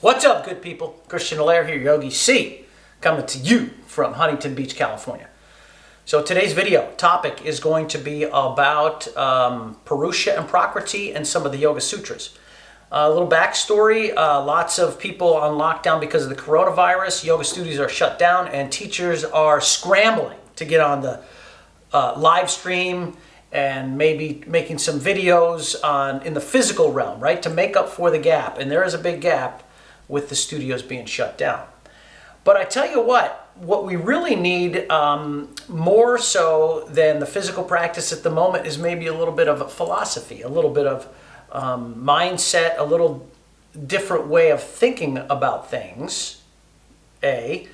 What's up, good people? Christian Allaire here, Yogi C, coming to you from Huntington Beach, California. So today's video topic is going to be about Purusha and Prakriti and some of the Yoga Sutras. A little backstory, lots of people on lockdown because of the coronavirus. Yoga studios are shut down and teachers are scrambling to get on the live stream and maybe making some videos in the physical realm, right, to make up for the gap. And there is a big gap with the studios being shut down. But I tell you what we really need more so than the physical practice at the moment is maybe a little bit of a philosophy, a little bit of mindset, a little different way of thinking about things, A.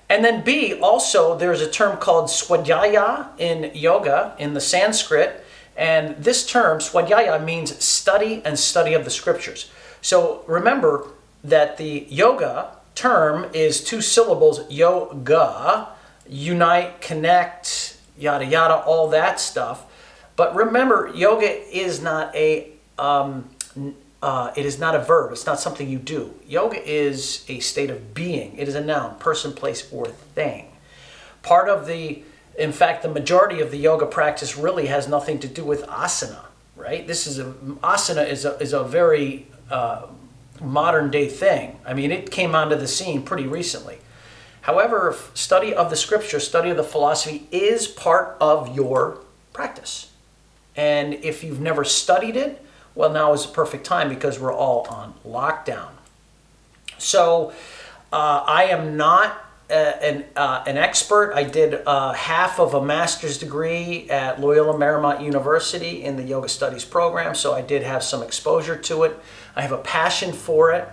And then B, also there's a term called swadhyaya in yoga, in the Sanskrit. And this term, swadhyaya, means study and study of the scriptures. So remember that the yoga term is two syllables, yoga, unite, connect, yada yada, all that stuff. But remember, yoga is not it is not a verb. It's not something you do. Yoga is a state of being. It is a noun, person, place, or thing. In fact, the majority of the yoga practice really has nothing to do with asana, right? Asana is a very modern day thing. I mean, it came onto the scene pretty recently. However, study of the scripture, study of the philosophy is part of your practice. And if you've never studied it, well, now is the perfect time because we're all on lockdown. So I am not an expert. I did half of a master's degree at Loyola Marymount University in the Yoga Studies program, so I did have some exposure to it. I have a passion for it.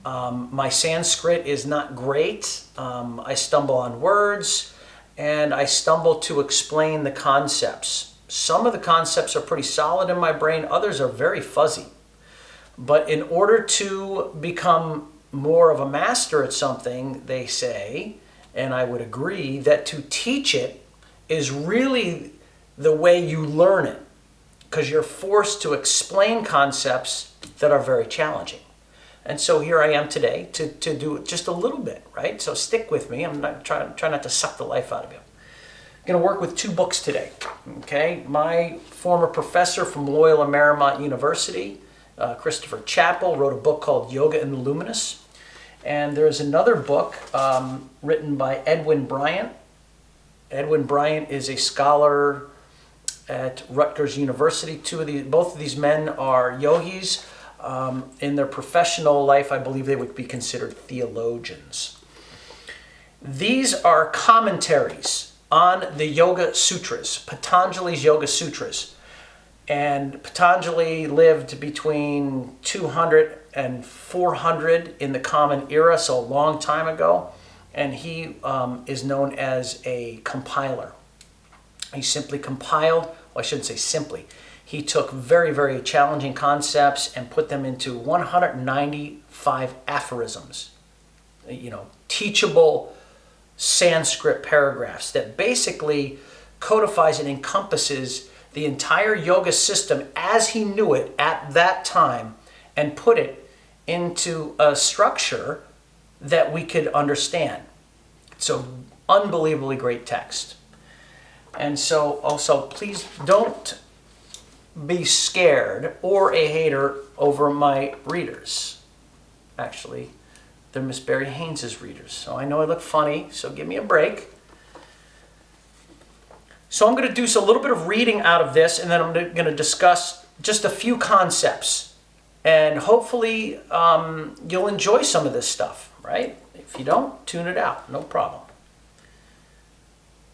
My Sanskrit is not great. I stumble on words, and I stumble to explain the concepts. Some of the concepts are pretty solid in my brain. Others are very fuzzy. But in order to become more of a master at something, they say, and I would agree, that to teach it is really the way you learn it, because you're forced to explain concepts that are very challenging. And so here I am today to do it just a little bit, right? So stick with me. I'm not trying not to suck the life out of you. I'm going to work with two books today, okay? My former professor from Loyola Marymount University, Christopher Chappell, wrote a book called Yoga and the Luminous. And there's another book written by Edwin Bryant. Edwin Bryant is a scholar at Rutgers University. Both of these men are yogis. In their professional life, I believe they would be considered theologians. These are commentaries on the Yoga Sutras, Patanjali's Yoga Sutras. And Patanjali lived between 200 and 400 in the Common Era, so a long time ago. And he is known as a compiler. He simply compiled, well, I shouldn't say simply, he took very, very challenging concepts and put them into 195 aphorisms, teachable Sanskrit paragraphs that basically codifies and encompasses the entire yoga system as he knew it at that time and put it into a structure that we could understand. So unbelievably great text. And so also please don't be scared or a hater over my readers. Actually, they're Miss Barry Haynes' readers. So I know I look funny, so give me a break. So I'm going to do a little bit of reading out of this, and then I'm going to discuss just a few concepts. And hopefully you'll enjoy some of this stuff, right? If you don't, tune it out, no problem.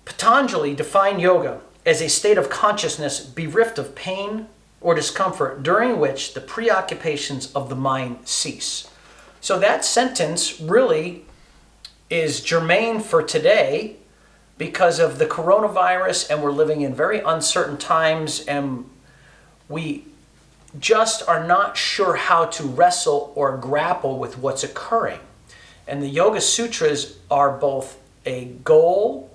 Patanjali defined yoga as a state of consciousness bereft of pain or discomfort during which the preoccupations of the mind cease. So that sentence really is germane for today because of the coronavirus, and we're living in very uncertain times, and we just are not sure how to wrestle or grapple with what's occurring. And the Yoga Sutras are both a goal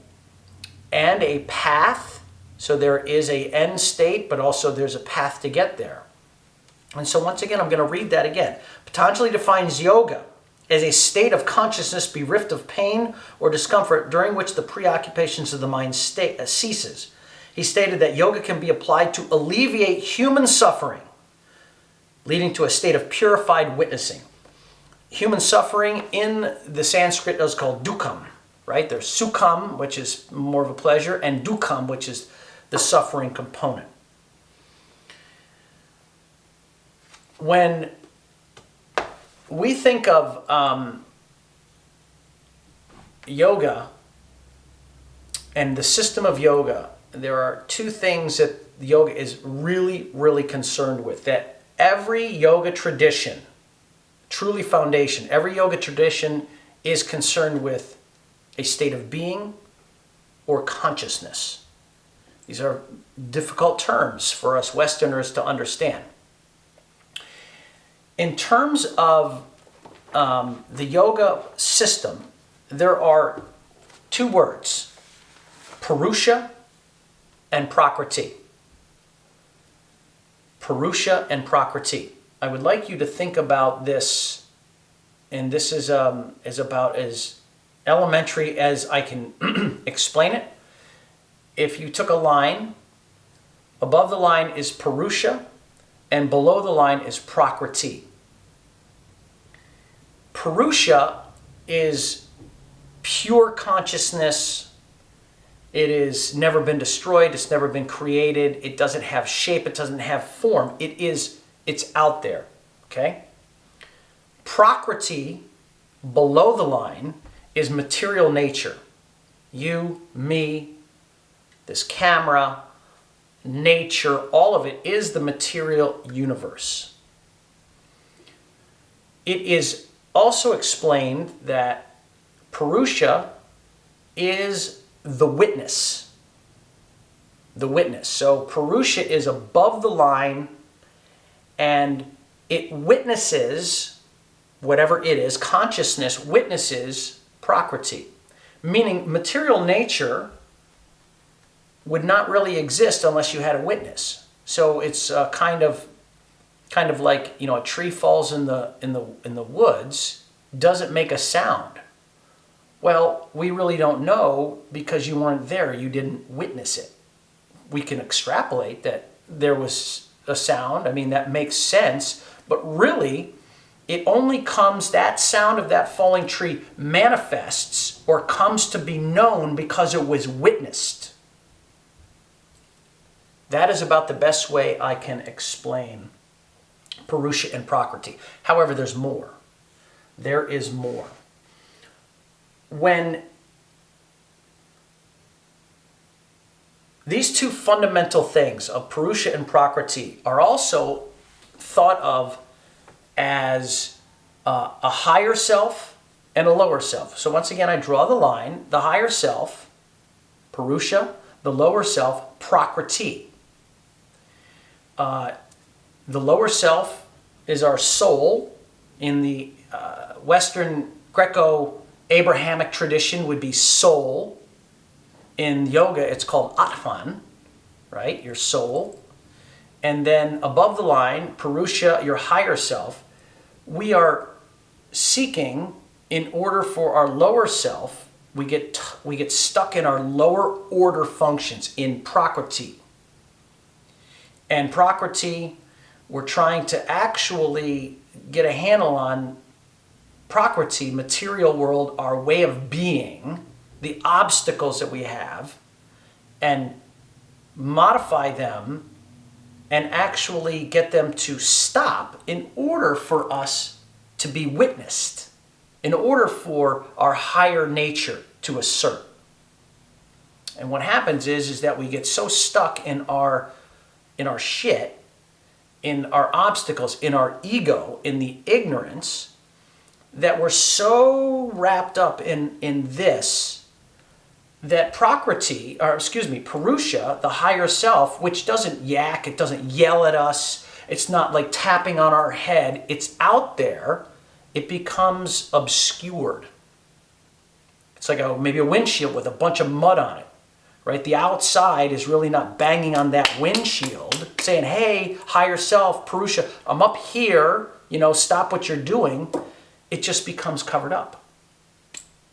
and a path. So there is an end state, but also there's a path to get there. And so once again, I'm going to read that again. Patanjali defines yoga as a state of consciousness bereft of pain or discomfort during which the preoccupations of the mind ceases. He stated that yoga can be applied to alleviate human suffering, leading to a state of purified witnessing. Human suffering in the Sanskrit is called dukkham, right? There's sukham, which is more of a pleasure, and dukkham, which is the suffering component. When we think of yoga and the system of yoga, there are two things that yoga is really, really concerned with. That every yoga tradition, truly foundation, every yoga tradition is concerned with a state of being or consciousness. These are difficult terms for us Westerners to understand. In terms of the yoga system, there are two words, Purusha and Prakriti. Purusha and Prakriti. I would like you to think about this, and this is about as elementary as I can explain it. If you took a line, above the line is Purusha, and below the line is Prakriti. Purusha is pure consciousness. It has never been destroyed. It's never been created. It doesn't have shape. It doesn't have form. It's out there. Okay? Prakriti, below the line, is material nature. You, me, this camera, nature, all of it is the material universe. It is also explained that Purusha is the witness. The witness. So Purusha is above the line and it witnesses whatever it is. Consciousness witnesses Prakriti. Meaning material nature would not really exist unless you had a witness. So it's kind of like, you know, a tree falls in the woods, doesn't make a sound. Well, we really don't know because you weren't there. You didn't witness it. We can extrapolate that there was a sound. I mean, that makes sense. But really, it only comes, that sound of that falling tree manifests or comes to be known because it was witnessed. That is about the best way I can explain Purusha and Prakriti. However, there's more. There is more. When these two fundamental things of Purusha and Prakriti are also thought of as a higher self and a lower self. So once again, I draw the line. The higher self, Purusha, the lower self, Prakriti. The lower self is our soul. In the Western Greco-Abrahamic tradition would be soul. In yoga, it's called Atman, right? Your soul. And then above the line, Purusha, your higher self. We are seeking, in order for our lower self, we get stuck in our lower order functions in Prakriti. And Prakriti, we're trying to actually get a handle on Prakriti, material world, our way of being, the obstacles that we have, and modify them and actually get them to stop in order for us to be witnessed, in order for our higher nature to assert. And what happens is that we get so stuck in our shit, in our obstacles, in our ego, in the ignorance, that we're so wrapped up in this that Purusha, the higher self, which doesn't yak, it doesn't yell at us, it's not like tapping on our head, it's out there, it becomes obscured. It's like maybe a windshield with a bunch of mud on it. Right? The outside is really not banging on that windshield, saying, hey, higher self, Purusha, I'm up here, stop what you're doing. it just becomes covered up.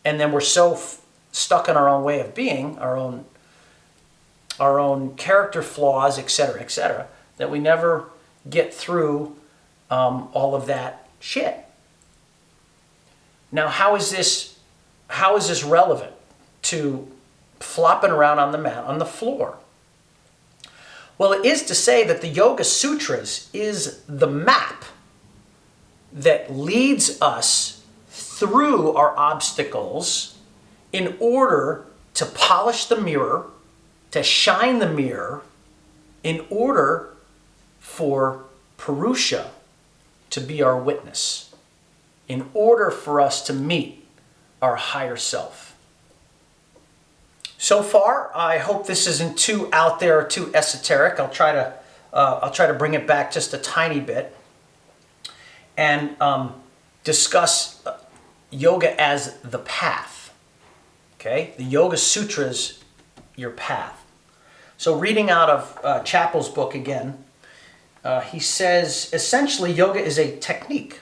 And then we're so stuck in our own way of being, our own character flaws, etc., that we never get through all of that shit. Now, how is this relevant to flopping around on the mat, on the floor? Well, it is to say that the Yoga Sutras is the map that leads us through our obstacles in order to polish the mirror, to shine the mirror, in order for Purusha to be our witness, in order for us to meet our higher self. So far, I hope this isn't too out there or too esoteric. I'll try to bring it back just a tiny bit and discuss yoga as the path. Okay, the Yoga Sutras, your path. So, reading out of Chappell's book again, he says essentially yoga is a technique.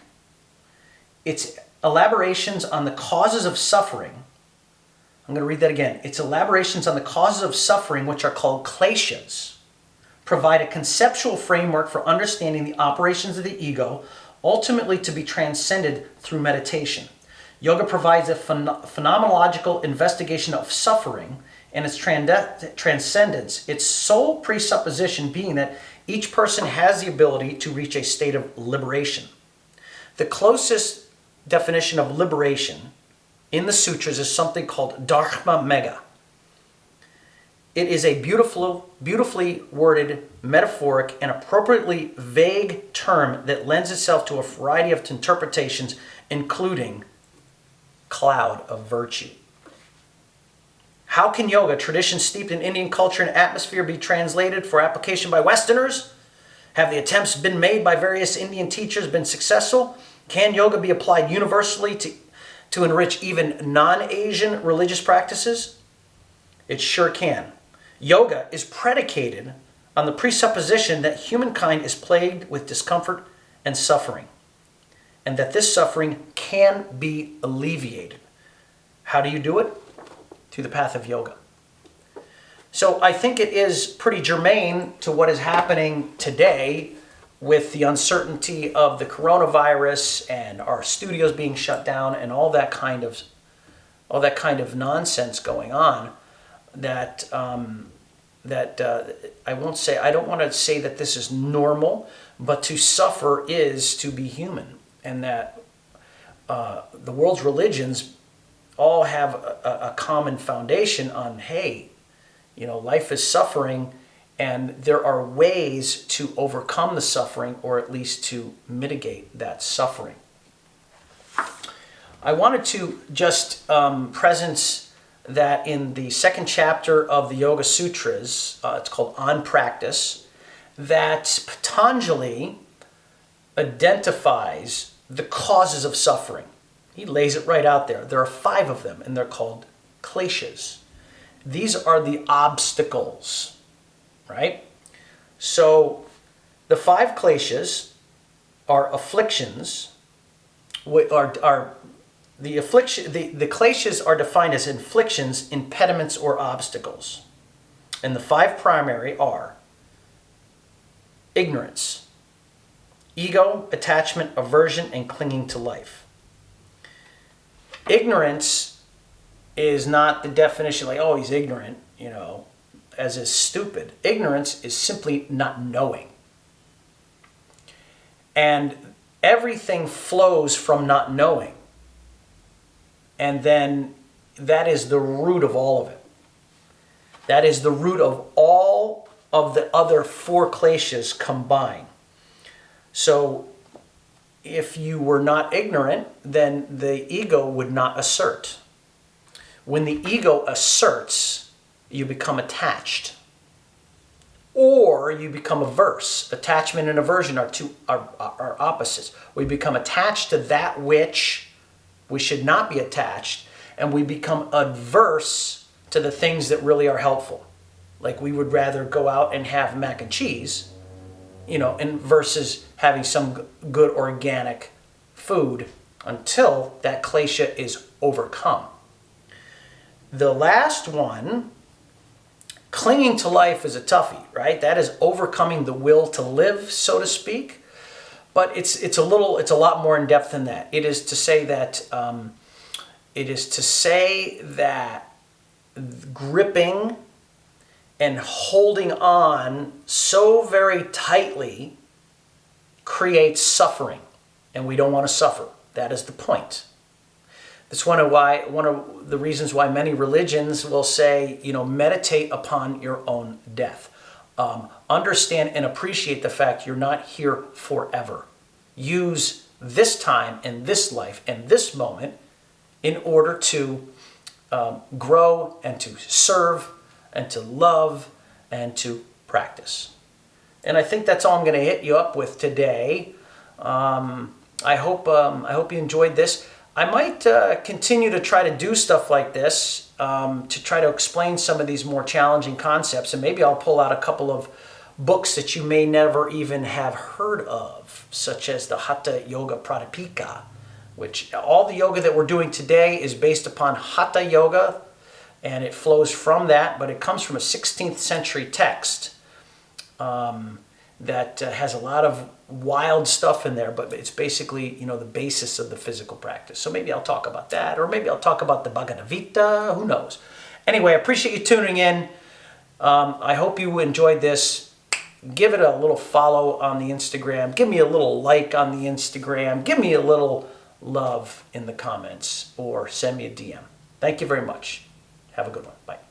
It's elaborations on the causes of suffering. I'm going to read that again. Its elaborations on the causes of suffering, which are called kleshas, provide a conceptual framework for understanding the operations of the ego, ultimately to be transcended through meditation. Yoga provides a phenomenological investigation of suffering and its transcendence, its sole presupposition being that each person has the ability to reach a state of liberation. The closest definition of liberation in the sutras is something called dharma mega. It is a beautifully worded, metaphoric, and appropriately vague term that lends itself to a variety of interpretations, including cloud of virtue. How can yoga, tradition steeped in Indian culture and atmosphere, be translated for application by Westerners? Have the attempts been made by various Indian teachers been successful? Can yoga be applied universally to enrich even non-Asian religious practices? It sure can. Yoga is predicated on the presupposition that humankind is plagued with discomfort and suffering, and that this suffering can be alleviated. How do you do it? Through the path of yoga. So I think it is pretty germane to what is happening today with the uncertainty of the coronavirus and our studios being shut down and all that kind of nonsense going on. That I don't want to say that this is normal, but to suffer is to be human, and that the world's religions all have a common foundation on, hey, life is suffering, and there are ways to overcome the suffering, or at least to mitigate that suffering. I wanted to just presence that in the second chapter of the Yoga Sutras, it's called On Practice, that Patanjali identifies the causes of suffering. He lays it right out there. There are 5 of them, and they're called kleshas. These are the obstacles, right? So the 5 kleshas are afflictions. The kleshas are defined as inflictions, impediments, or obstacles. And the 5 primary are ignorance, ego, attachment, aversion, and clinging to life. Ignorance is not the definition like, oh, he's ignorant, as is stupid. Ignorance is simply not knowing. And everything flows from not knowing. And then that is the root of all of it. That is the root of all of the other 4 kleshas combined. So if you were not ignorant, then the ego would not assert. When the ego asserts, you become attached. Or you become averse. Attachment and aversion are opposites. We become attached to that which we should not be attached, and we become adverse to the things that really are helpful. Like we would rather go out and have mac and cheese, and versus having some good organic food until that klesha is overcome. The last one, clinging to life, is a toughie, right? That is overcoming the will to live, so to speak. But it's a lot more in depth than that. It is to say that gripping and holding on so very tightly creates suffering, and we don't want to suffer. That is the point. That's one of the reasons why many religions will say, meditate upon your own death. Understand and appreciate the fact you're not here forever. Use this time and this life and this moment in order to grow and to serve and to love and to practice. And I think that's all I'm going to hit you up with today. I hope you enjoyed this. I might continue to try to do stuff like this to try to explain some of these more challenging concepts, and maybe I'll pull out a couple of books that you may never even have heard of, such as the Hatha Yoga Pradipika, which all the yoga that we're doing today is based upon Hatha Yoga, and it flows from that, but it comes from a 16th century text that has a lot of wild stuff in there, but it's basically, the basis of the physical practice. So maybe I'll talk about that, or maybe I'll talk about the Bhagavad Gita, who knows. Anyway, I appreciate you tuning in. I hope you enjoyed this. Give it a little follow on the Instagram. Give me a little like on the Instagram. Give me a little love in the comments, or send me a DM. Thank you very much. Have a good one. Bye.